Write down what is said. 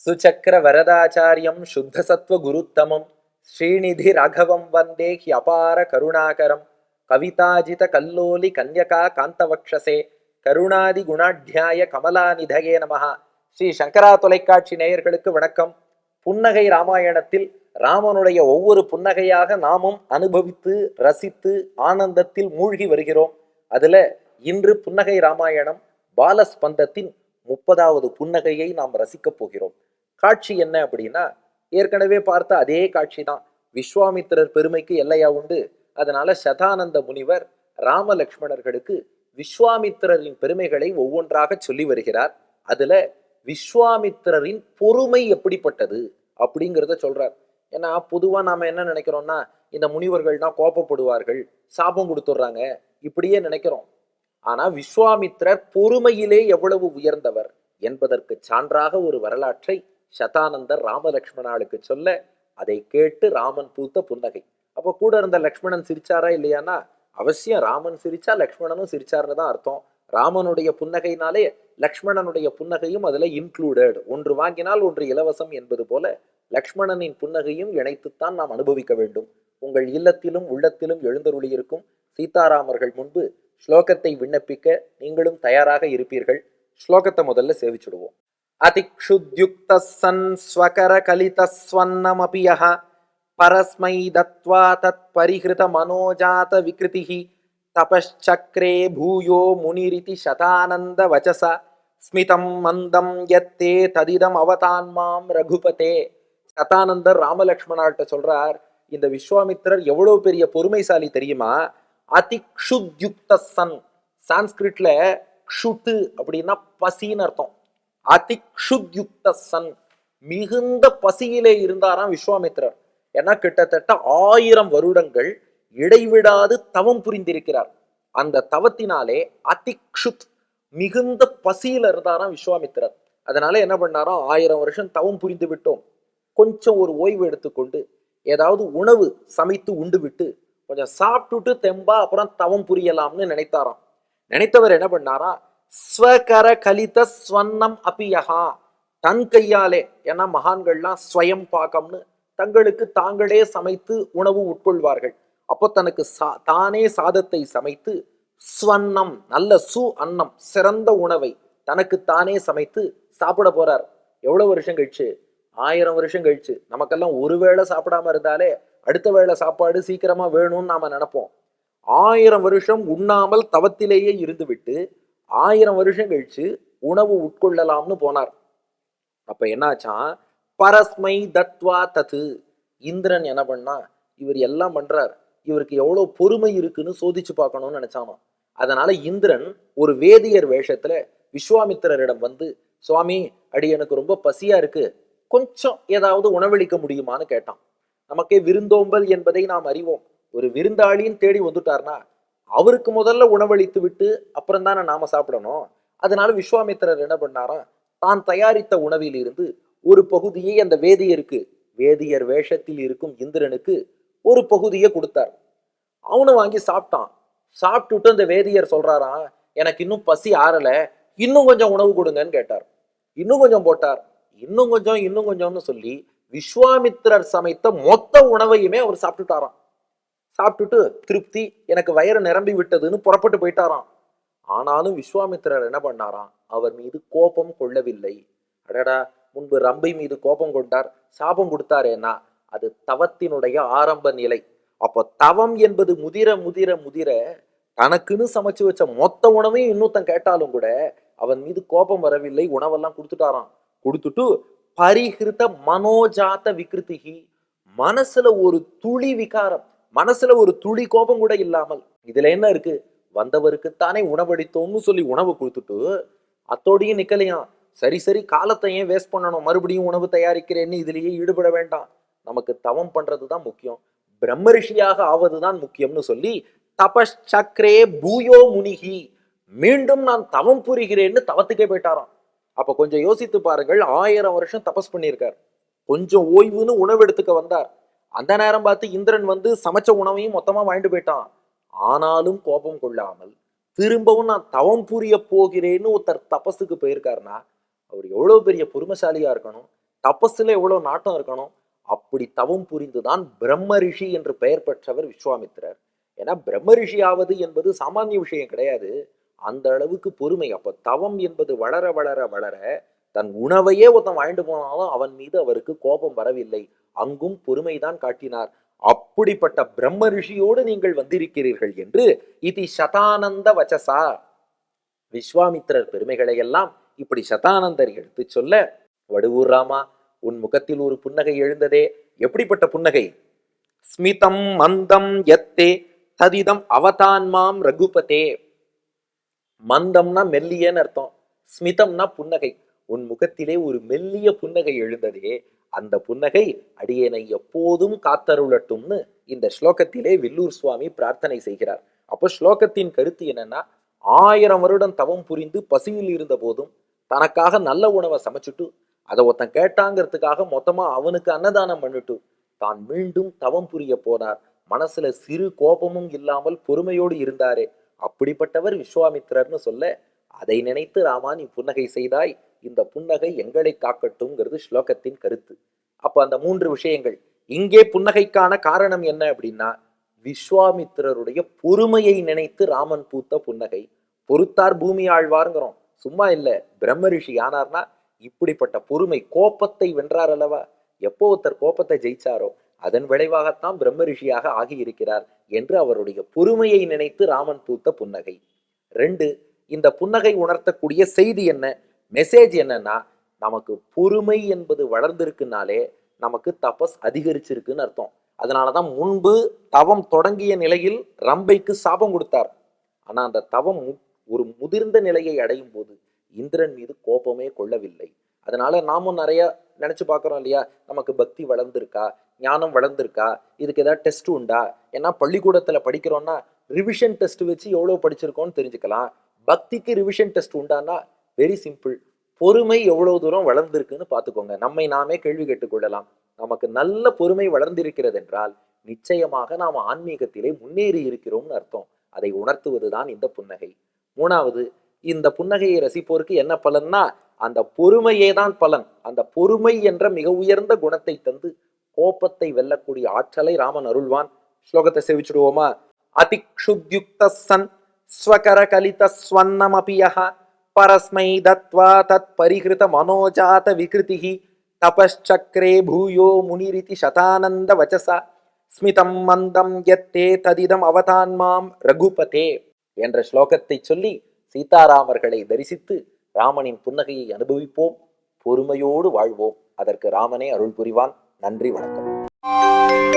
சுச்சக்கர வரதாச்சாரியம் சுத்தசத்வ குருத்தமம் ஸ்ரீநிதி ராகவம் வந்தே அபார கருணாகரம் கவிதாஜித கல்லோலி கன்யகா காந்தவக்ஷசே கருணாதி குணாட்யாய கமலாநிதயே நமஹா. ஸ்ரீ சங்கரா தொலைக்காட்சி நேயர்களுக்கு வணக்கம். புன்னகை ராமாயணத்தில் ராமனுடைய ஒவ்வொரு புன்னகையாக நாமும் அனுபவித்து ரசித்து ஆனந்தத்தில் மூழ்கி வருகிறோம். அதுல இன்று புன்னகை ராமாயணம் பாலஸ்பந்தத்தின் 30வது புன்னகையை நாம் ரசிக்கப் போகிறோம். காட்சி என்ன அப்படின்னா, ஏற்கனவே பார்த்த அதே காட்சி தான். விஸ்வாமித்திரர் பெருமைக்கு எல்லையா உண்டு. அதனால சதானந்த முனிவர் ராம லக்ஷ்மணர்களுக்கு விஸ்வாமித்திரரின் பெருமைகளை ஒவ்வொன்றாக சொல்லி வருகிறார். அதுல விஸ்வாமித்திரரின் பொறுமை எப்படிப்பட்டது அப்படிங்கிறத சொல்றார். ஏன்னா பொதுவா நாம என்ன நினைக்கிறோம்னா, இந்த முனிவர்கள்னா கோபப்படுவார்கள், சாபம் கொடுத்துடுறாங்க, இப்படியே நினைக்கிறோம். ஆனா விஸ்வாமித்திரர் பொறுமையிலே எவ்வளவு உயர்ந்தவர் என்பதற்கு சான்றாக ஒரு வரலாற்றை சதானந்தர் ராமலக்ஷ்மணாளுக்கு சொல்ல, அதை கேட்டு ராமன் பூத்த புன்னகை. அப்போ கூட இருந்த லக்ஷ்மணன் சிரிச்சாரா இல்லையானா, அவசியம் ராமன் சிரிச்சா லக்ஷ்மணனும் சிரிச்சாருன்னு தான் அர்த்தம். ராமனுடைய புன்னகைனாலே லக்ஷ்மணனுடைய புன்னகையும் அதுல இன்க்ளூடட். ஒன்று வாங்கினால் ஒன்று இலவசம் என்பது போல லக்ஷ்மணனின் புன்னகையும் இணைத்துத்தான் நாம் அனுபவிக்க வேண்டும். உங்கள் இல்லத்திலும் உள்ளத்திலும் எழுந்தருளியிருக்கும் சீதாராமர்கள் முன்பு ஸ்லோகத்தை விண்ணப்பிக்க நீங்களும் தயாராக இருப்பீர்கள். ஸ்லோகத்தை முதல்ல சேவிச்சுடுவோம். அதிக்ஷுத்யுக்த சன் ஸ்வகர கலிதஸ்வன்னமபி யஹ பரஸ்மை தத்வா தத் பரிஹிருத மனோஜாத விக்ருதிஹி தபச்சக்ரே பூயோ முனிரிதி சதானந்த வச்சச ஸ்மிதம் மந்தம் யத்தே ததிதம் அவதான்மாம் ரகுபதே. சதானந்தர் ராமலக்ஷ்மணாட்ட சொல்றார், இந்த விஸ்வாமித்திரர் எவ்வளவு பெரிய பொறுமைசாலி தெரியுமா? அதிக்ஷுத்யுக்த சன், சான்ஸ்கிரிட்ல க்ஷுத்து அப்படின்னா பசின்னு அர்த்தம். அதிக்ஷுத்யுக்த சன், மிகுந்த பசியிலே இருந்தாராம் விஸ்வாமித்திரர். ஏன்னா கிட்டத்தட்ட 1000 வருடங்கள் இடைவிடாது தவம் புரிந்திருக்கிறார். அந்த தவத்தினாலே அதிக்ஷுத், மிகுந்த பசியில இருந்தாராம் விஸ்வாமித்திரர். அதனால என்ன பண்ணாராம், 1000 வருஷம் தவம் புரிந்து விட்டோம், கொஞ்சம் ஒரு ஓய்வு எடுத்துக்கொண்டு ஏதாவது உணவு சமைத்து உண்டு விட்டு கொஞ்சம் சாப்பிட்டுட்டு தெம்பா அப்புறம் தவம் புரியலாம்னு நினைத்தாராம். நினைத்தவர் என்ன பண்ணாரா, ஸ்வகர கலித ஸ்வன்னம் அபியஹா, தன் கையாலே, ஏன்னா மகான்கள்லாம் ஸ்வயம் பாகம்னு தங்களுக்கு தாங்களே சமைத்து உணவு உட்கொள்வார்கள். அப்போ தனக்கு தானே சாதத்தை சமைத்து ஸ்வன்னம், நல்ல அன்னம், சிறந்த உணவை தனக்கு தானே சமைத்து சாப்பிட போறார். எவ்வளவு வருஷம் கழிச்சு? 1000 வருஷம் கழிச்சு. நமக்கெல்லாம் ஒரு வேளை சாப்பிடாம இருந்தாலே அடுத்த வேளை சாப்பாடு சீக்கிரமா வேணும்னு நாம நினைப்போம். 1000 வருஷம் உண்ணாமல் தவத்திலேயே இருந்து விட்டு 1000 வருஷம் கழிச்சு உணவு உட்கொள்ளலாம்னு போனார். அப்ப என்னாச்சான், பரஸ்மை தத்வா தத்து, இந்திரன் என்ன பண்ணா, இவர் எல்லாம் பண்றார், இவருக்கு எவ்வளவு பொறுமை இருக்குன்னு சோதிச்சு பார்க்கணும்னு நினைச்சானோ. அதனால இந்திரன் ஒரு வேதியர் வேஷத்துல விஸ்வாமித்திரரிடம் வந்து, சுவாமி அடி எனக்கு ரொம்ப பசியா இருக்கு, கொஞ்சம் ஏதாவது உணவளிக்க முடியுமான்னு கேட்டான். நமக்கே விருந்தோம்பல் என்பதை நாம் அறிவோம். ஒரு விருந்தாளின்னு தேடி வந்துட்டார்னா அவருக்கு முதல்ல உணவளித்து விட்டு அப்புறம் தானே நாம சாப்பிடணும். அதனால விஸ்வாமித்திரர் என்ன பண்ணாராம், தான் தயாரித்த உணவில் இருந்து ஒரு பகுதியை அந்த வேதியருக்கு, வேதியர் வேஷத்தில் இருக்கும் இந்திரனுக்கு ஒரு பகுதியை கொடுத்தார். அவனும் வாங்கி சாப்பிட்டான். சாப்பிட்டுட்டு அந்த வேதியர் சொல்றாராம், எனக்கு இன்னும் பசி ஆறல, இன்னும் கொஞ்சம் உணவு கொடுங்கன்னு கேட்டார். இன்னும் கொஞ்சம் போட்டார். இன்னும் கொஞ்சம் இன்னும் கொஞ்சம்னு சொல்லி விஸ்வாமித்திரர் சமைத்த மொத்த உணவையுமே அவர் சாப்பிட்டுட்டாராம். சாப்பிட்டுட்டு திருப்தி, எனக்கு வயிறு நிரம்பி விட்டதுன்னு புறப்பட்டு போயிட்டாராம். ஆனாலும் விஸ்வாமித்திரர் என்ன பண்ணாராம், அவர் மீது கோபம் கொள்ளவில்லை. அடடா, முன்பு ரம்பை மீது கோபம் கொண்டார், சாபம் கொடுத்தாரேனா, அது தவத்தினுடைய ஆரம்ப நிலை. அப்போ தவம் என்பது முதிர முதிர முதிர தனக்குன்னு சமைச்சு வச்ச மொத்த உணவையும் இன்னொருத்தன் கேட்டாலும் கூட அவன் மீது கோபம் வரவில்லை, உணவெல்லாம் கொடுத்துட்டாராம். கொடுத்துட்டு பரிஹிருத மனோஜாத விக்ருதிஹி, மனசுல ஒரு துளி விகாரம், மனசுல ஒரு துளி கோபம் கூட இல்லாமல், இதுல என்ன இருக்கு, வந்தவருக்குத்தானே உணவளித்தோம்னு சொல்லி உணவு கொடுத்துட்டு அத்தோடையும் நிக்கலையாம். சரி சரி, காலத்தை ஏன் வேஸ்ட் பண்ணணும், மறுபடியும் உணவு தயாரிக்கிறேன்னு இதுலயே ஈடுபட வேண்டாம், நமக்கு தவம் பண்றதுதான் முக்கியம், பிரம்மரிஷியாக ஆவதுதான் முக்கியம்னு சொல்லி தபச்சக்ரே பூயோ முனிகி, மீண்டும் நான் தவம் புரிகிறேன்னு தவத்துக்கே போயிட்டாராம். அப்ப கொஞ்சம் யோசித்து பாருங்கள், 1000 வருஷம் தபஸ் பண்ணியிருக்கார், கொஞ்சம் ஓய்வுன்னு உணவு எடுத்துக்க வந்தார். அந்த நேரம் பார்த்து இந்திரன் வந்து சமைச்ச உணவையும் மொத்தமா வாங்கிட்டு போயிட்டான். ஆனாலும் கோபம் கொள்ளாமல் திரும்பவும் நான் தவம் புரிய போகிறேன்னு ஒருத்தர் தபஸுக்கு போயிருக்காருன்னா அவர் எவ்வளவு பெரிய பொறுமைசாலியா இருக்கணும். தபஸ்ல எவ்வளவு நாட்டம் இருக்கணும். அப்படி தவம் புரிந்துதான் பிரம்ம ரிஷி என்று பெயர் பெற்றவர் விஸ்வாமித்திரர். ஏன்னா பிரம்ம ரிஷி ஆவது என்பது சாமானிய விஷயம் கிடையாது. அந்த அளவுக்கு பொறுமை. அப்ப தவம் என்பது வளர வளர வளர தன் உணவையே ஒருத்தன் வாழ்ந்து போனாலும் அவன் மீது அவருக்கு கோபம் வரவில்லை. அங்கும் பொறுமைதான் காட்டினார். அப்படிப்பட்ட பிரம்ம ரிஷியோடு நீங்கள் வந்திருக்கிறீர்கள் என்று இதி சதானந்த வச்சசா, விஸ்வாமித்திரர் பெருமைகளை எல்லாம் இப்படி சதானந்தர் எடுத்து சொல்ல, வடுவூர் ராமா, உன் முகத்தில் ஒரு புன்னகை எழுந்ததே, எப்படிப்பட்ட புன்னகை? ஸ்மிதம் மந்தம் எத்தே ததிதம் அவதான்மாம் ரகுபதே. மந்தம்னா மெல்லியன்னு அர்த்தம், ஸ்மிதம்னா புன்னகை. உன் முகத்திலே ஒரு மெல்லிய புன்னகை எழுந்ததே, அந்த புன்னகை அடியேனை எப்போதும் காத்தருளட்டும்னு இந்த ஸ்லோகத்திலே வில்லூர் சுவாமி பிரார்த்தனை செய்கிறார். அப்போ ஸ்லோகத்தின் கருத்து என்னன்னா, 1000 வருடம் தவம் புரிந்து பசியில் இருந்த போதும் தனக்காக நல்ல உணவை சமைச்சுட்டு அதை ஒருத்தன் கேட்டாங்கிறதுக்காக மொத்தமா அவனுக்கு அன்னதானம் பண்ணிட்டு தான் மீண்டும் தவம் புரிய போனார். மனசுல சிறு கோபமும் இல்லாமல் பொறுமையோடு இருந்தாரே, அப்படிப்பட்டவர் விஸ்வாமித்திரர்னு சொல்ல, அதை நினைத்து ராமா நீ புன்னகை செய்தாய், இந்த புன்னகை எங்களை காக்கட்டும்ங்கிறது ஸ்லோகத்தின் கருத்து. அப்ப அந்த 3 விஷயங்கள் இங்கே புன்னகைக்கான காரணம் என்ன அப்படின்னா, விஸ்வாமித்திரருடைய பொறுமையை நினைத்து ராமன் பூத்த புன்னகை. பொறுத்தார் பூமி ஆழ்வார்ங்கிறோம், சும்மா இல்ல. பிரம்ம ரிஷி ஆனார்னா இப்படிப்பட்ட பொறுமை. கோபத்தை வென்றார் அல்லவா, எப்போ ஒருத்தர் கோபத்தை ஜெயிச்சாரோ அதன் விளைவாகத்தான் பிரம்ம ரிஷியாக ஆகியிருக்கிறார் என்று அவருடைய பொறுமையை நினைத்து ராமன் பூத்த புன்னகை. 2, இந்த புன்னகை உணர்த்தக்கூடிய செய்தி என்ன, மெசேஜ் என்னன்னா, நமக்கு பொறுமை என்பது வளர்ந்திருக்குனாலே நமக்கு தபஸ் அதிகரிச்சிருக்குன்னு அர்த்தம். அதனாலதான் முன்பு தவம் தொடங்கிய நிலையில் ரம்பைக்கு சாபம் கொடுத்தார். ஆனா அந்த தவம் ஒரு முதிர்ந்த நிலையை அடையும் போது இந்திரன் மீது கோபமே கொள்ளவில்லை. அதனால நாமும் நிறைய நினைச்சு பார்க்கறோம் இல்லையா, நமக்கு பக்தி வளர்ந்திருக்கா, ஞானம் வளர்ந்திருக்கா, இதுக்கு ஏதாவது டெஸ்ட் உண்டா? ஏன்னா பள்ளிக்கூடத்துல படிக்கிறோம்னா ரிவிஷன் டெஸ்ட் வச்சு எவ்வளவு படிச்சிருக்கோம்னு தெரிஞ்சுக்கலாம். பக்திக்கு ரிவிஷன் டெஸ்ட் உண்டானா வெரி சிம்பிள், பொறுமை எவ்வளவு தூரம் வளர்ந்திருக்குன்னு பார்த்துக்கோங்க. நம்மை நாமே கேள்வி கேட்டுக்கொள்ளலாம். நமக்கு நல்ல பொறுமை வளர்ந்திருக்கிறது என்றால் நிச்சயமாக நாம் ஆன்மீகத்திலே முன்னேறி இருக்கிறோம்னு அர்த்தம். அதை உணர்த்துவதுதான் இந்த புன்னகை. 3வது, இந்த புன்னகையை ரசிப்போருக்கு என்ன பலன்னா, அந்த பொறுமையே தான் பலன். அந்த பொறுமை என்ற மிக உயர்ந்த குணத்தை தந்து கோபத்தை வெல்லக்கூடிய ஆற்றலை ராமன் அருள்வான். ஸ்லோகத்தை சேவிச்சுடுவோமா? அதிக்ஷுத்யுக்த சன் ஸ்வகர கலித ஸ்வன்னமபியஹ பரஸ்மை தத்வா தத் பரிஹிருத மனோஜாத விகிருதிஹி தபச்சக்ரே பூயோ முனிரிதி சதானந்த வச்சசா ஸ்மிதம் மந்தம் யத்தே ததிதம் அவதான்மாம் ரகுபதே என்ற ஸ்லோகத்தை சொல்லி சீதாராமர்களை தரிசித்து ராமனின் புன்னகையை அனுபவிப்போம், பொறுமையோடு வாழ்வோம். அதற்கு ராமனே அருள் புரிவான். நன்றி, வணக்கம்.